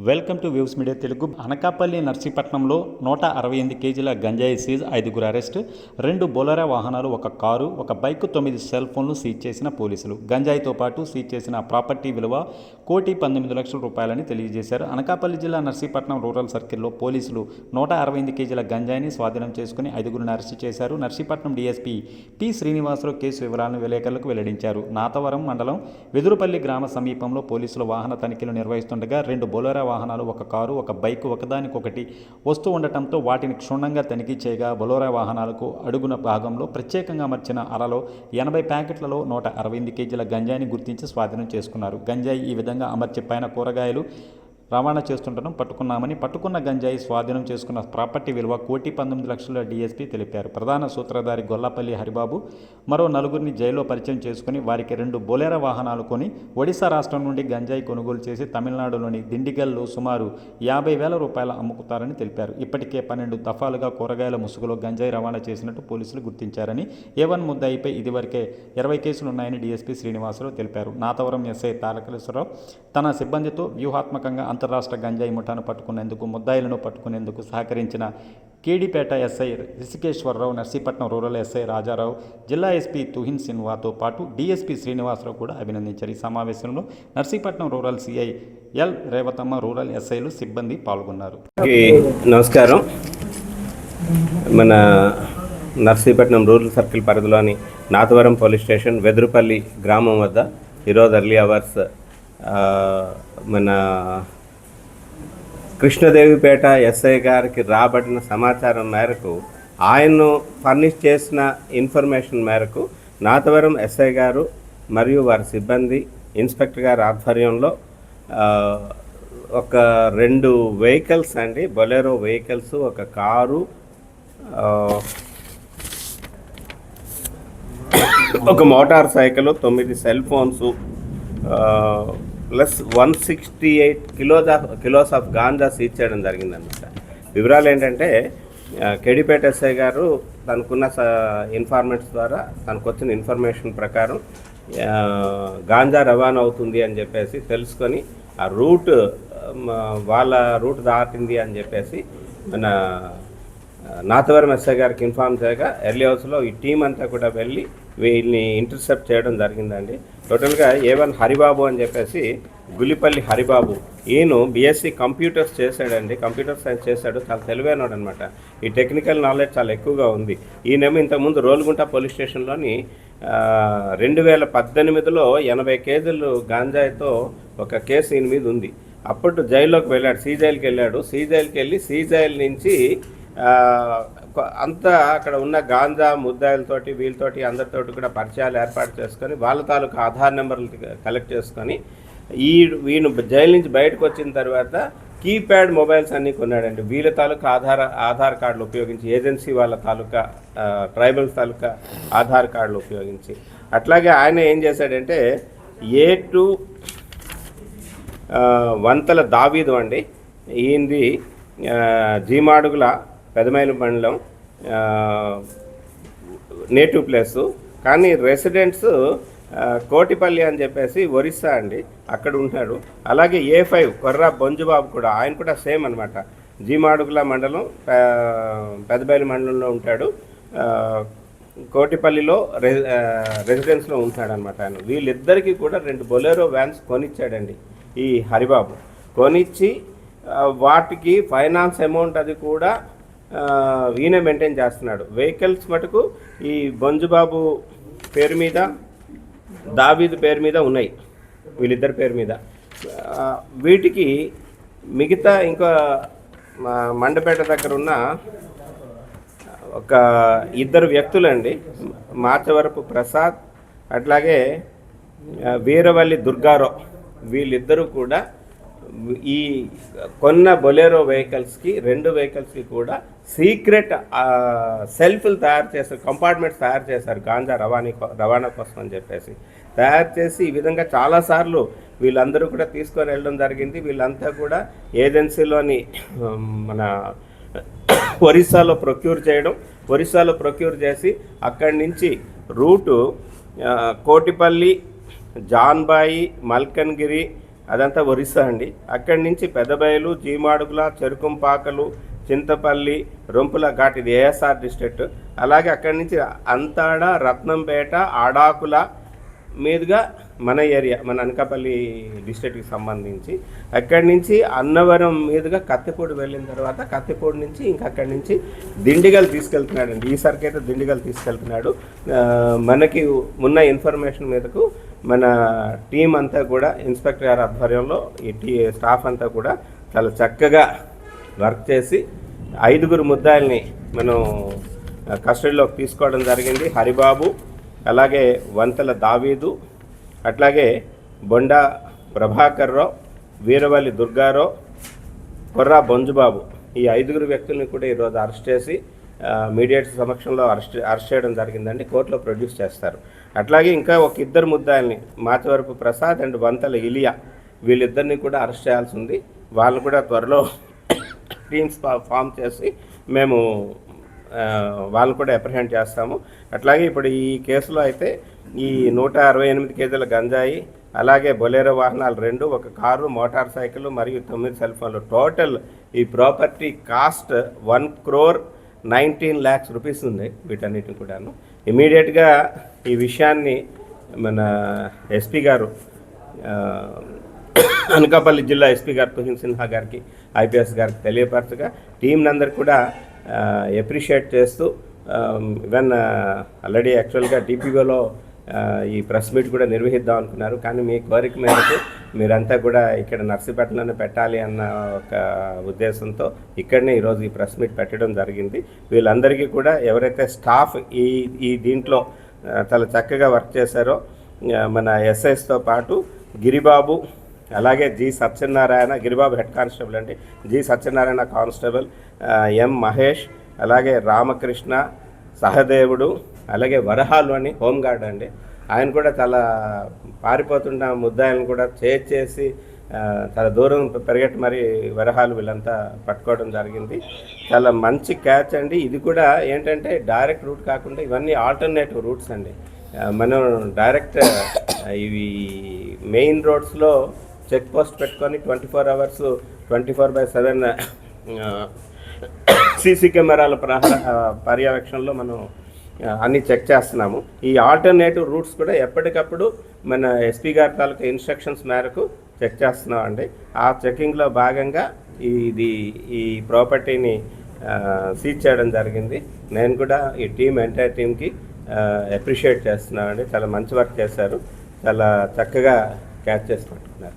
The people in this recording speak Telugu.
Welcome to views media Telugu. Anakapalli నర్సీపట్నంలో 168 కేజీల గంజాయి సీజ్, 5గురు అరెస్ట్, 2 బొలెరో వాహనాలు, 1 కారు, 1 బైక్, 9 సెల్ ఫోన్లు సీజ్ చేసిన పోలీసులు. గంజాయితో పాటు సీజ్ చేసిన ప్రాపర్టీ విలువ 1,19,00,000 రూపాయలని తెలియజేశారు. అనకాపల్లి జిల్లా నర్సీపట్నం రూరల్ సర్కిల్లో పోలీసులు 168 కేజీల గంజాయిని స్వాధీనం చేసుకుని 5గురిని అరెస్ట్ చేశారు. Narsipatnam DSP P Srinivasa Rao case వివరాలను విలేకరులకు వెల్లడించారు. నాతవరం మండలం వెదురుపల్లి గ్రామ సమీపంలో పోలీసులు వాహన తనిఖీలు నిర్వహిస్తుండగా 2 బొలెరో వాహనాలు, 1 కారు, 1 బైక్ ఒకదానికొకటి వస్తూ ఉండటంతో వాటిని క్షుణ్ణంగా తనిఖీ చేయగా బొలెరో వాహనాలకు అడుగున భాగంలో ప్రత్యేకంగా అమర్చిన అరలో 80 ప్యాకెట్లలో 168 కేజీల గంజాయిని గుర్తించి స్వాధీనం చేసుకున్నారు. గంజాయి ఈ విధంగా అమర్చి పైన కూరగాయలు రవాణా చేస్తుండటం పట్టుకున్నామని, పట్టుకున్న గంజాయి స్వాధీనం చేసుకున్న ప్రాపర్టీ విలువ 1,19,00,000 డీఎస్పీ తెలిపారు. ప్రధాన సూత్రధారి గొల్లపల్లి హరిబాబు మరో 4గురిని జైల్లో పరిచయం చేసుకుని వారికి 2 బొలెరో వాహనాలు కొని ఒడిశా రాష్ట్రం నుండి గంజాయి కొనుగోలు చేసి తమిళనాడులోని దిండిగల్లో సుమారు 50,000 రూపాయలు అమ్ముకుతారని తెలిపారు. ఇప్పటికే 12 దఫాలుగా కూరగాయల ముసుగులో గంజాయి రవాణా చేసినట్టు పోలీసులు గుర్తించారని, A1 ముద్దాయిపై ఇదివరకే 20 కేసులున్నాయని డీఎస్పీ శ్రీనివాసరావు తెలిపారు. నాతవరం ఎస్ఐ తారకేశ్వరరావు తన సిబ్బందితో వ్యూహాత్మకంగా అంతర్రాష్ట్ర గంజాయి ముఠాను పట్టుకునేందుకు, ముద్దాయిలను పట్టుకునేందుకు సహకరించిన Kedipeta SI Rishikeswararao, Narsipatnam rural SI Rajarao, జిల్లా ఎస్పీ తుహిన్ సిన్వాతో పాటు డీఎస్పీ శ్రీనివాసరావు కూడా అభినందించారు. ఈ సమావేశంలో Narsipatnam rural CI L Revathamma, rural ఎస్ఐలు, సిబ్బంది పాల్గొన్నారు. నమస్కారం. మన నర్సీపట్నం రూరల్ సర్కిల్ పరిధిలోని నాతవరం పోలీస్ స్టేషన్ వెదురుపల్లి గ్రామం వద్ద ఈరోజు ఎర్లీ అవర్స్ మన కృష్ణదేవిపేట ఎస్ఐ గారికి రాబడిన సమాచారం మేరకు, ఆయన్ను ఫర్నిష్ చేసిన ఇన్ఫర్మేషన్ మేరకు నాతవరం ఎస్ఐ గారు మరియు వారి సిబ్బంది, ఇన్స్పెక్టర్ గారి ఆధ్వర్యంలో ఒక 2 వెహికల్స్ అండి, Bolero vehicles, 1 car, 1 motor cycle, 9 cell phones plus 168 kilos of ganja seize చేయడం జరిగిందన్నమాట. వివరాలు ఏంటంటే, కేడీపేట ఎస్ఐ గారు తనకున్న ఇన్ఫార్మెంట్స్ ద్వారా, తనకు వచ్చిన ఇన్ఫర్మేషన్ ప్రకారం గాంజా రవాణా అవుతుంది అని చెప్పేసి తెలుసుకొని ఆ రూట్ వాళ్ళ రూట్ దాటింది అని చెప్పేసి మన నాతవరం ఎస్ఐ గారికి ఇన్ఫార్మ్ చేయగా ఎర్లీ అవర్స్లో ఈ టీం అంతా కూడా వెళ్ళి వీళ్ళని ఇంటర్సెప్ట్ చేయడం జరిగిందండి. టోటల్గా A1 హరిబాబు అని చెప్పేసి, గులిపల్లి హరిబాబు, ఈయన బీఎస్సీ కంప్యూటర్స్ చేశాడండి, కంప్యూటర్ సైన్స్ చేశాడు, చాలా తెలివైనడు అనమాట. ఈ టెక్నికల్ నాలెడ్జ్ చాలా ఎక్కువగా ఉంది. ఈయనేమో ఇంతకుముందు రోలుగుంట పోలీస్ స్టేషన్లోని 2018లో 80 కేజీలు గాంజాయితో ఒక కేసు ఈయన మీద ఉంది. అప్పుడు జైల్లోకి వెళ్ళాడు, సీజైల్కి వెళ్ళాడు. సీజైల్కి వెళ్ళి సీజైల్ నుంచి అంతా అక్కడ ఉన్న గాంజా ముద్దాయిలతోటి, వీళ్ళతోటి అందరితోటి కూడా పరిచయాలు ఏర్పాటు చేసుకొని వాళ్ళ తాలూకు ఆధార్ నెంబర్లు కలెక్ట్ చేసుకొని వీళ్ళు జైలు నుంచి బయటకు వచ్చిన తర్వాత కీప్యాడ్ మొబైల్స్ అన్నీ కొన్నాడండి. వీళ్ళ తాలూకా ఆధార్ కార్డులు ఉపయోగించి, ఏజెన్సీ వాళ్ళ తాలూకా ట్రైబల్స్ తాలూకా ఆధార్ కార్డులు ఉపయోగించి. అట్లాగే ఆయన ఏం చేశాడంటే, A2 వంతల దావీదు అండి, ఈయనది జీమాడుగుల పెదమైలు మండలం, నేటివ్ ప్లేసు, కానీ రెసిడెంట్స్ కోటిపల్లి అని చెప్పేసి ఒరిస్సా అండి, అక్కడ ఉంటాడు. అలాగే A5 కొర్రా బొంజుబాబు కూడా, ఆయన కూడా సేమ్ అనమాట, జీమాడుగుల మండలం, పెదబైలు మండలంలో ఉంటాడు, కోటిపల్లిలో రెసిడెన్స్లో ఉంటాడనమాట ఆయన. వీళ్ళిద్దరికీ కూడా 2 బొలెరో వ్యాన్స్ కొనిచ్చాడండి ఈ హరిబాబు. కొనిచ్చి వాటికి ఫైనాన్స్ అమౌంట్ అది కూడా ఈయనే మెయింటైన్ చేస్తున్నాడు. వెహికల్స్ మటుకు ఈ బొంజుబాబు పేరు మీద, దావీదు పేరు మీద ఉన్నాయి, వీళ్ళిద్దరి పేరు మీద. వీటికి మిగతా ఇంకా మండపేట దగ్గర ఉన్న ఒక 2 వ్యక్తులండి, మార్చవరపు ప్రసాద్ అట్లాగే వీరవల్లి దుర్గారావు, వీళ్ళిద్దరూ కూడా ఈ కొన్న బొలెరో వెహికల్స్కి, 2 వెహికల్స్కి కూడా సీక్రెట్ సెల్ఫ్లు తయారు చేశారు, కంపార్ట్మెంట్స్ తయారు చేశారు గాంజా రవాణా కోసం అని చెప్పేసి తయారు చేసి. ఈ విధంగా చాలాసార్లు వీళ్ళందరూ కూడా తీసుకొని వెళ్ళడం జరిగింది. వీళ్ళంతా కూడా ఏజెన్సీలోని మన ఒరిస్సాలో ప్రొక్యూర్ చేయడం, ఒరిస్సాలో ప్రొక్యూర్ చేసి అక్కడి నుంచి రూటు కోటిపల్లి, జాన్బాయి, మల్కన్గిరి అదంతా ఒరిస్సా అండి. అక్కడి నుంచి పెదబయలు, జీమాడుగుల, చెరుకుంపాకలు, చింతపల్లి, రొంపుల ఘాట్, ఇది ఏఎస్ఆర్ డిస్ట్రిక్ట్. అలాగే అక్కడి నుంచి అంతాడ, రత్నంపేట, ఆడాకుల మీదుగా మన ఏరియా, మన అనకాపల్లి డిస్ట్రిక్ట్కి సంబంధించి అక్కడి నుంచి అన్నవరం మీదుగా కత్తిపూడి వెళ్ళిన తర్వాత కత్తిపూడి నుంచి ఇంకా అక్కడి నుంచి దిండిగల్ తీసుకెళ్తున్నాడు అండి. ఈసారికి అయితే దిండిగల్ తీసుకెళ్తున్నాడు. మనకి ఉన్న ఇన్ఫర్మేషన్ మీదకు మన టీం అంతా కూడా ఇన్స్పెక్టర్ గారి ఆధ్వర్యంలో ఈ స్టాఫ్ అంతా కూడా చాలా చక్కగా వర్క్ చేసి 5 ముద్దాయిల్ని మనం కస్టడీలోకి తీసుకోవడం జరిగింది. హరిబాబు, అలాగే వంతల దావీదు, అట్లాగే బొండా ప్రభాకర్ రావు, వీరవల్లి దుర్గారావు, కొర్రా బొంజుబాబు, ఈ 5 వ్యక్తుల్ని కూడా ఈరోజు అరెస్ట్ చేసి మీడియేటర్ సమక్షంలో అరెస్ట్ చేయడం జరిగిందండి. కోర్టులో ప్రొడ్యూస్ చేస్తారు. అట్లాగే ఇంకా ఒక 2 ముద్దాయిల్ని, మాచవరపు ప్రసాద్ అండ్ వంతల ఇలియా, వీళ్ళిద్దరిని కూడా అరెస్ట్ చేయాల్సి ఉంది. వాళ్ళు కూడా త్వరలో టీమ్స్ ఫామ్ చేసి మేము వాళ్ళు కూడా అప్రిహెండ్ చేస్తాము. అట్లాగే ఇప్పుడు ఈ కేసులో అయితే ఈ 168 కేజీల గంజాయి, అలాగే బొలేరో వాహనాలు 2, ఒక కారు, మోటార్ సైకిల్ మరియు 9 సెల్ ఫోన్లు, టోటల్ ఈ ప్రాపర్టీ కాస్ట్ 1,19 lakhs రూపీస్ ఉంది. వీటన్నిటిని కూడాను ఇమీడియట్గా ఈ విషయాన్ని మన ఎస్పీ గారు, అనకాపల్లి జిల్లా ఎస్పీ గారు తుహిన్ సిన్హా గారికి, ఐపీఎస్ గారికి తెలియపరచగా టీంని అందరు కూడా ఎప్రిషియేట్ చేస్తూ ఈవెన్ ఆల్రెడీ యాక్చువల్గా డిపిఓలో ఈ ప్రెస్ మీట్ కూడా నిర్వహిద్దాం అనుకున్నారు. కానీ మీ కోరిక మేరకు మీరంతా కూడా ఇక్కడ నర్సీపట్నంలోనే పెట్టాలి అన్న ఒక ఉద్దేశంతో ఇక్కడనే ఈరోజు ఈ ప్రెస్ మీట్ పెట్టడం జరిగింది. వీళ్ళందరికీ కూడా ఎవరైతే స్టాఫ్ ఈ దీంట్లో చాలా చక్కగా వర్క్ చేశారో మన ఎస్ఐస్తో పాటు గిరిబాబు, అలాగే G Satyanarayana, Giribabu head constable అండి, జి సత్యనారాయణ కానిస్టేబుల్, ఎం మహేష్, అలాగే రామకృష్ణ, సహదేవుడు, అలాగే వరహాలు అని హోంగార్డ్ అండి, ఆయన కూడా చాలా పారిపోతున్న ముద్దాయిలను కూడా చేసి చాలా దూరం పరిగెట్టి మరి వరహాలు వీళ్ళంతా పట్టుకోవడం జరిగింది. చాలా మంచి క్యాచ్ అండి. ఇది కూడా ఏంటంటే డైరెక్ట్ రూట్ కాకుండా ఇవన్నీ ఆల్టర్నేటివ్ రూట్స్ అండి. మనం డైరెక్ట్ ఇవి మెయిన్ రోడ్స్లో చెక్ పోస్ట్ పెట్టుకొని 24 hours 24/7 సీసీ కెమెరాల పర్యవేక్షణలో మనం అన్నీ చెక్ చేస్తున్నాము. ఈ ఆల్టర్నేటివ్ రూట్స్ కూడా ఎప్పటికప్పుడు మన ఎస్పీ గారి తాలూకా ఇన్స్ట్రక్షన్స్ మేరకు చెక్ చేస్తున్నామండి. ఆ చెకింగ్లో భాగంగా ఈ ప్రాపర్టీని సీజ్ చేయడం జరిగింది. నేను కూడా ఈ ఎంటైర్ టీమ్కి అప్రిషియేట్ చేస్తున్నామండి. చాలా మంచి వర్క్ చేశారు. చాలా చక్కగా క్యాచ్ చేసి పట్టుకున్నారు.